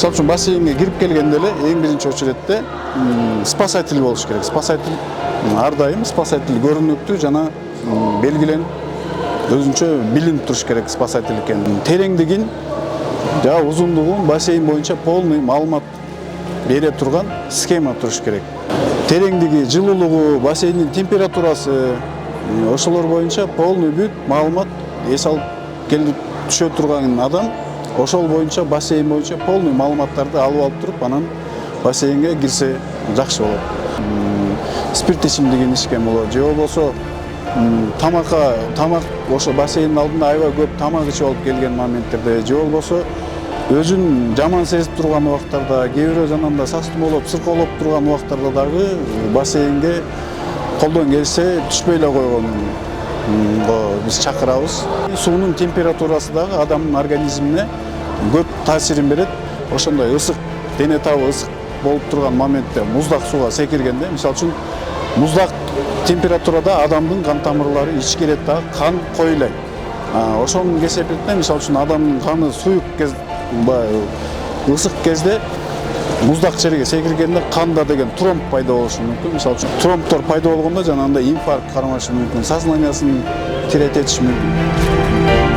Мисалы үчүн бассейнге кирип келгенде эле эң биринчи очередде спасатель болуш керек. Спасатель ар дайым спасатель көрүнүктүү жана белгиленип өзүнчө билинип туруш керек спасатель экенин. Тереңдигин жана узундугун бассейн боюнча полный маалымат бере турган схема туруш керек. Тереңдиги, жылуулугу, бассейндин температурасы, ошолор боюнча полный бүт маалымат эс алып келип түшө турган адам ошол боюнча бассейн боюнча полный маалыматтарды алып туруп, анан бассейнге кирсе жакшы болот. Спирт ичимдигин ичкен болот, же болбосо тамак ошо бассейндин алдында аябай көп тамак ичип алып келген моменттерде, же болбосо өзүн жаман сезип турган убактарда, кээ бирөө жанагындай састымолоп, сыркоолоп турган убактарда дагы бассейнге колдон келсе түшпөй эле койгонго биз чакырабыз. Суунун температурасы дагы адамдын организмине көп таасирин берет. Ошондой ысык, дене табы ысык болуп турган моментте муздак сууга секиргенде, мисалы үчүн муздак температурада адамдын кан тамырлары ичкерет дагы кан коюлайт. Ошонун кесепетинен мисалы үчүн адамдын каны суюк кез, ысык кезде муздак жерге секиргенде канда деген тромб пайда болушу мүмкүн. Мисалы үчүн тромбтор пайда болгондо жанагындай инфаркт кармашы мүмкүн, сознаниясын тирететиши мүмкүн.